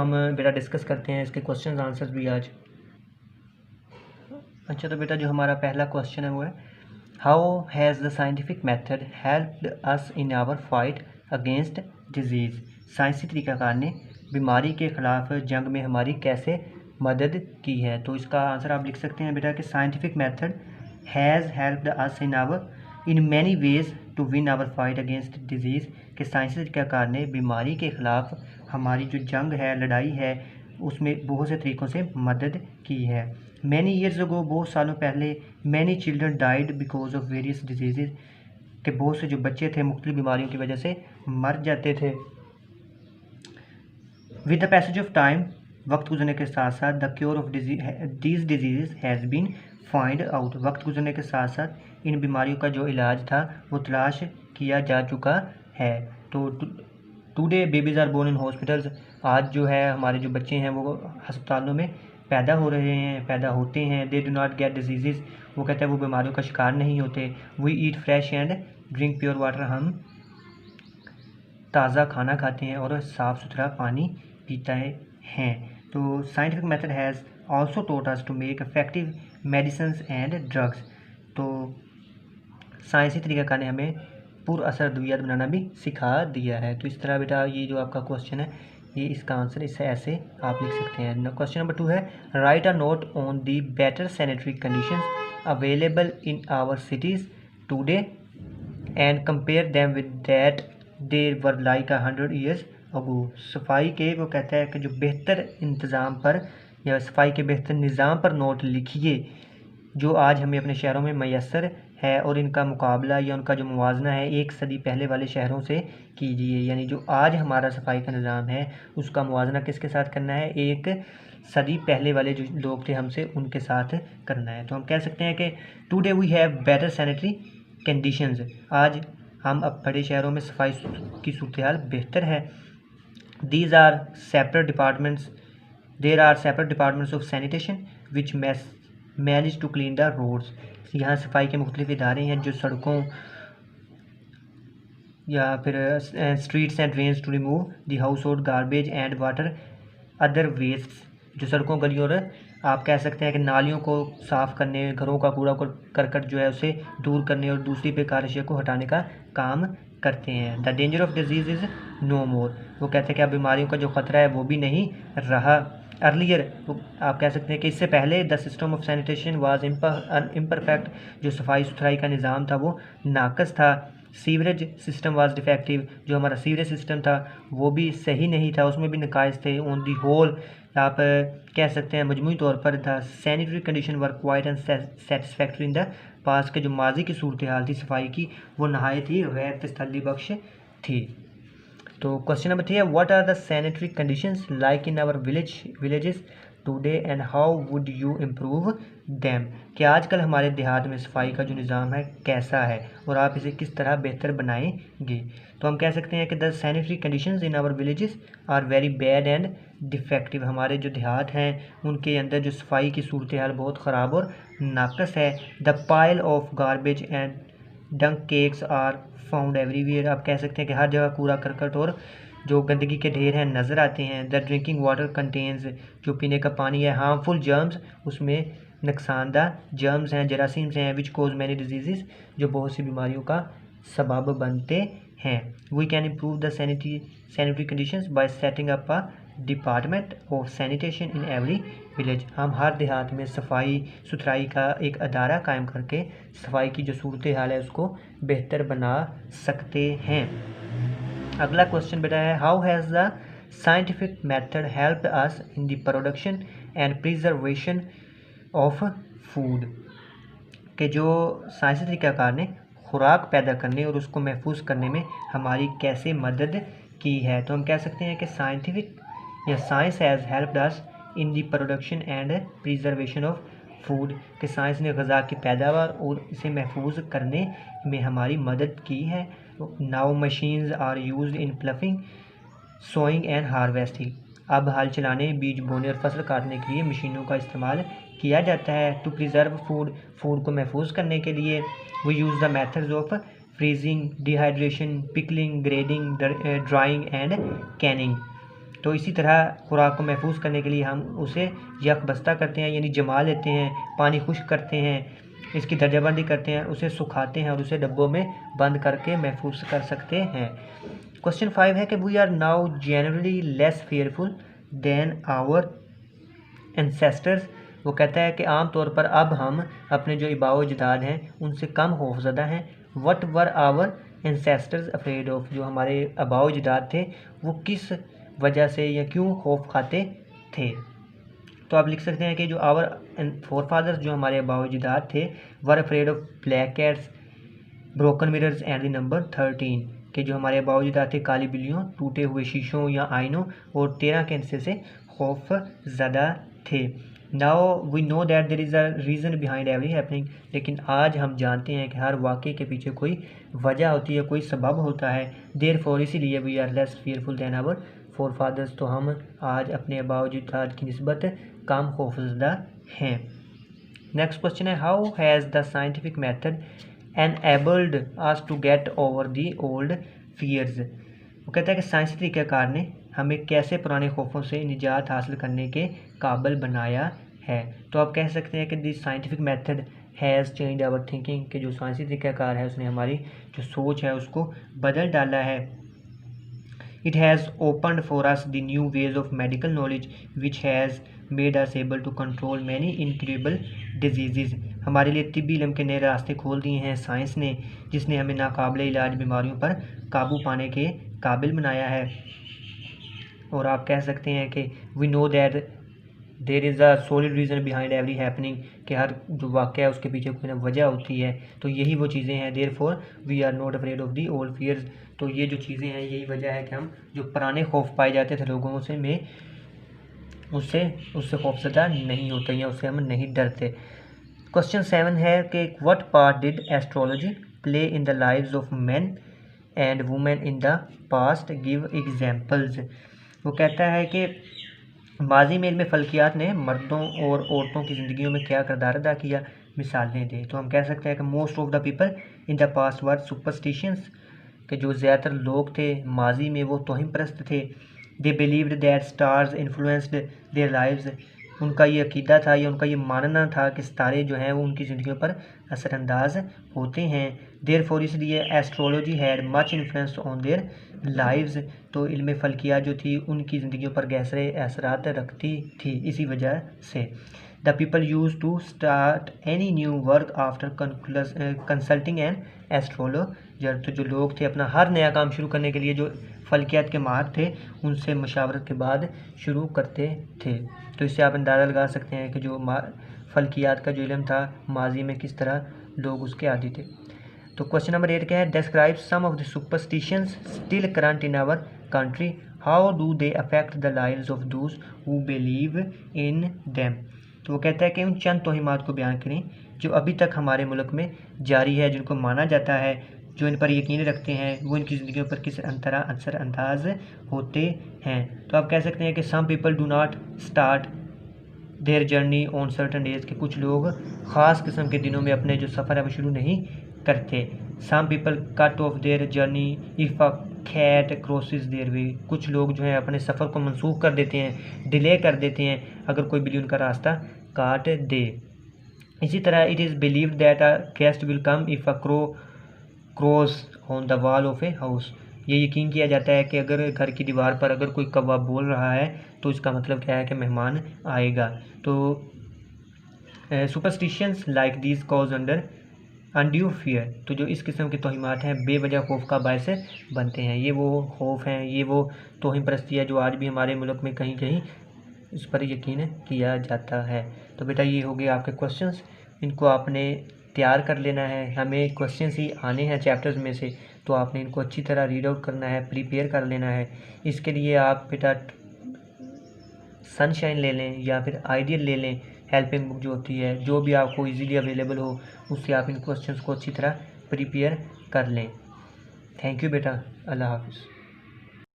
हम बेटा डिस्कस करते हैं इसके क्वेश्चन आंसर्स भी आज। अच्छा, तो बेटा जो हमारा पहला क्वेश्चन है वो है, how has the scientific method helped us in our fight against disease. साइंसी तरीकाकार ने बीमारी के ख़िलाफ़ जंग में हमारी कैसे मदद की है। तो इसका आंसर आप लिख सकते हैं बेटा कि scientific method has helped us in many ways to win our fight against disease. के साइंसी तरीकाकार ने बीमारी के ख़िलाफ़ हमारी जो जंग है, लड़ाई है, उसमें बहुत से तरीक़ों से मदद की है। मैनी ईयर्स अगो, बहुत सालों पहले, many children died because of various disease, के बहुत से जो बच्चे थे मुख्तलिफ बीमारियों की वजह से मर जाते थे। With the passage of time, वक्त गुजरने के साथ साथ, the cure of these disease has been find out. वक्त गुजरने के साथ साथ इन बीमारियों का जो इलाज था वो तलाश किया जा चुका है। तो today babies are born in hospitals. आज जो है हमारे जो बच्चे हैं वो अस्पतालों में पैदा हो रहे हैं, पैदा होते हैं। They do not get disease, वो कहते हैं वो बीमारियों का शिकार नहीं होते। We eat fresh and drink pure water, हम ताज़ा खाना खाते हैं और साफ़ सुथरा पानी पीते हैं। तो scientific method has also taught us to make effective medicines and drugs. तो साइंसी तरीक़ाकार ने हमें पुरअसर अद्वियात बनाना भी सिखा दिया है। तो इस तरह बेटा ये जो आपका क्वेश्चन है, ये इसका आंसर इससे ऐसे आप लिख सकते हैं। क्वेश्चन नंबर 2 है, write a note on the better sanitary conditions available in our cities today and compare them with that they were like 100 years ago. सफाई के, वो कहता है कि जो बेहतर इंतज़ाम पर या सफाई के बेहतर निज़ाम पर नोट लिखिए जो आज हमें अपने शहरों में मैसर है, और इनका मुकाबला या उनका जो मुवाजना है 1 सदी पहले वाले शहरों से कीजिए। यानी जो आज हमारा सफाई का निज़ाम है उसका मुवाजना किसके साथ करना है, 1 सदी पहले वाले जो लोग थे हमसे, उनके साथ करना है। तो हम कह सकते हैं कि today we have better sanitary conditions. आज हम अब बड़े शहरों में सफाई की सूरत हाल बेहतर है। These are separate departments, there are separate departments of sanitation which manage to clean the roads. यहाँ सफाई के मुख्तलिफ इदारे हैं जो सड़कों या फिर streets and drains to remove the household garbage and water other waste. जो सड़कों, गलियों और आप कह सकते हैं कि नालियों को साफ़ करने, घरों का कूड़ा करकट जो है उसे दूर करने और दूसरी बेकार अशिया को हटाने का काम करते हैं। The danger of disease is no more, वो कहते हैं कि अब बीमारियों का जो ख़तरा है वो भी नहीं रहा। अर्लियर, आप कह सकते हैं कि इससे पहले, the system of sanitation was imperfect, जो सफाई सुथराई का निज़ाम था वो नाकस था। सीवरेज सिस्टम वाज डिफेक्टिव, जो हमारा सीवरेज सिस्टम था वो भी सही नहीं था, उसमें भी नकाइस थे। ऑन दी होल, आप कह सकते हैं मजमूई तौर पर, the sanitary condition were quite and satisfactory in the past, के जो माजी की सूरत हाल थी सफाई की वो नहायत ही गैर तसल्ली बख्श थी। तो क्वेश्चन नंबर 3 है, what are the sanitary conditions like in our villages today and how would you improve them. कि आजकल हमारे देहात में सफाई का जो निज़ाम है कैसा है और आप इसे किस तरह बेहतर बनाएंगे। तो हम कह सकते हैं कि the sanitary conditions in our villages are very bad and defective. हमारे जो देहात हैं उनके अंदर जो सफाई की सूरत हाल बहुत ख़राब और नाकस है। The pile of garbage and डंक केक्स आर फाउंड एवरीवेयर, आप कह सकते हैं कि हर जगह कूड़ा करकट और जो गंदगी के ढेर हैं नज़र आते हैं। द ड्रिंकिंग वाटर कंटेन्स, जो पीने का पानी है, हार्मफुल जर्म्स, उसमें नुकसानदा जर्म्स हैं, जरासीम्स हैं, विच कोज मैनी डिजीज़, जो बहुत सी बीमारियों का सबब बनते हैं। We can improve the sanitary conditions by setting up a department of sanitation in every village. हम हर देहात में सफाई सुथराई का एक अदारा कायम करके सफाई की जो सूरत हाल है उसको बेहतर बना सकते हैं। अगला क्वेश्चन बेटा है, how has the scientific method help us in the production and preservation of food. के जो साइंसी तरीक़ाकार ने खुराक पैदा करने और उसको महफूज करने में हमारी कैसे मदद की है। तो हम कह सकते हैं कि साइंटिफिक या science has helped us in the production and preservation of food, के साइंस ने ग़ज़ा की पैदावार और इसे महफूज करने में हमारी मदद की है। Now machines are used in ploughing, sowing and harvesting. अब हल चलाने, बीज बोने और फसल काटने के लिए मशीनों का इस्तेमाल किया जाता है। टू प्रिजर्व फूड को महफूज करने के लिए वो use the methods of freezing, dehydration, pickling, grading, drawing and Canning. तो इसी तरह खुराक को महफूज करने के लिए हम उसे यक बस्ता करते हैं, यानी जमा लेते हैं, पानी खुश्क करते हैं, इसकी दर्जाबंदी करते हैं, उसे सुखाते हैं और उसे डब्बों में बंद करके महफूज कर सकते हैं। क्वेश्चन 5 है कि we are now generally less fearful than our ancestors. वो कहता है कि आम तौर पर अब हम अपने जो आबाओ अजदाद हैं उनसे कम खौफज़दा हैं। What were our ancestors afraid of, जो हमारे आबाओ अजदाद थे वो किस वजह से या क्यों खौफ खाते थे। तो आप लिख सकते हैं कि जो आवर फोर फादर्स, जो हमारे आबाओ अजदाद थे, were afraid of black cats, broken mirrors and the number 13, के जो हमारे आबाओ अजदाद थे काली बिल्लियों, टूटे हुए शीशों या आइनों और 13 के हिस्से से खौफ ज़दा थे। Now we know that there is a reason behind every happening, लेकिन आज हम जानते हैं कि हर वाक़े के पीछे कोई वजह होती है, कोई सबब होता है। देयर फॉर, इसीलिए we are less fearful than our forefathers, तो हम आज अपने आबाओ अजदाद की निस्बत कम खौफज़दा हैं। नेक्स्ट क्वेश्चन है, how has the scientific method enabled us to get over the old fears. वो कहता है कि साइंसी तरीक़ाकार ने हमें कैसे पुराने खौफों से निजात हासिल करने के काबिल बनाया है। तो आप कह सकते हैं कि the scientific method has change our thinking, के जो साइंसी तरीक़ाकार है उसने हमारी जो सोच है उसको बदल डाला है। It has opened for us the new ways of medical knowledge which has made us able to control many incurable disease. हमारे लिए तिब्बी इल्म के नए रास्ते खोल दिए हैं साइंस ने, जिसने हमें नाकाबिले इलाज बीमारियों पर काबू पाने के काबिल बनाया है। और आप कह सकते हैं कि we know that there is a solid reason behind every happening, कि हर जो वाक़या है उसके पीछे कोई ना वजह होती है। तो यही वो चीज़ें हैं, therefore we are not afraid of the old fears. तो ये जो चीज़ें हैं यही वजह है कि हम जो पुराने खौफ पाए जाते थे लोगों से में उससे खौफज़दा नहीं होते या उससे हम नहीं डरते। क्वेश्चन 7 है कि what part did astrology play in the lives of man and women in the past, give examples. वो कहता है कि माजी में इल्म फ़ल्कियात ने मर्दों और औरतों की ज़िंदगियों में क्या किरदार अदा किया, मिसालें दें। तो हम कह सकते हैं कि most of the people in the past were superstitions, के जो ज़्यादातर लोग थे माजी में वो तौहीन परस्त थे। They believed that stars influenced their lives, उनका ये अकीदा था या उनका ये मानना था कि सितारे जो हैं वो उनकी ज़िंदगियों पर असरअंदाज होते हैं। देयर फॉर, इसलिए astrology had much influence on their lives, तो इल्म फ़ल्कियात जो थी उनकी ज़िंदगियों पर गहरे असरात रखती थी। इसी वजह से the people use to start any new work after consulting an astrologer, तो जो लोग थे अपना हर नया काम शुरू करने के लिए जो फ़ल्कियात के माहिर थे उनसे मशावरत के बाद शुरू करते थे। तो इससे आप अंदाज़ा लगा सकते हैं कि जो फ़ल्कियात का जो इल्म था माजी में किस तरह लोग उसके आदी थे। तो क्वेश्चन नंबर 8 क्या है, describe some of the superstitions still current in our country, how do they affect the lives of those who believe in them. तो वो कहता है कि उन चंद तौहीमात को बयान करें जो अभी तक हमारे मुल्क में जारी है, जिनको माना जाता है, जो इन पर यकीन रखते हैं, वो इनकी ज़िंदगियों पर किस तरह असरअंदाज होते हैं। तो आप कह सकते हैं कि some people do not start their journey on certain days, के कुछ लोग ख़ास किस्म के दिनों में अपने जो सफ़र है वो शुरू नहीं करते। Some people cut off their journey if a cat crosses their way, कुछ लोग जो है अपने सफ़र को मनसूख कर देते हैं, डिले कर देते हैं अगर कोई बिल्ली उनका रास्ता काट दे। इसी तरह it is believed that a guest will come if a crow cross on the wall of a house, ये यकीन किया जाता है कि अगर घर की दीवार पर अगर कोई कौवा बोल रहा है तो इसका मतलब क्या है कि मेहमान आएगा। तो superstitions like these cause under undue fear, तो जो इस किस्म के तौहीमात हैं बेवजह खौफ का बायस बनते हैं। ये वो खौफ हैं, ये वो तौहीन परस्ती है जो आज भी हमारे मुल्क में कहीं कहीं इस पर यकीन किया जाता है। तो बेटा ये हो गए आपके क्वेश्चंस, इनको आपने तैयार कर लेना है। हमें क्वेश्चंस ही आने हैं चैप्टर्स में से, तो आपने इनको अच्छी तरह रीड आउट करना है, प्रिपेयर कर लेना है। इसके लिए आप बेटा सनशाइन ले लें या फिर आइडियल ले लें, हेल्पिंग बुक जो होती है, जो भी आपको इजीली अवेलेबल हो उससे आप इन क्वेश्चंस को अच्छी तरह प्रिपेयर कर लें। थैंक यू बेटा, अल्लाह हाफिज़।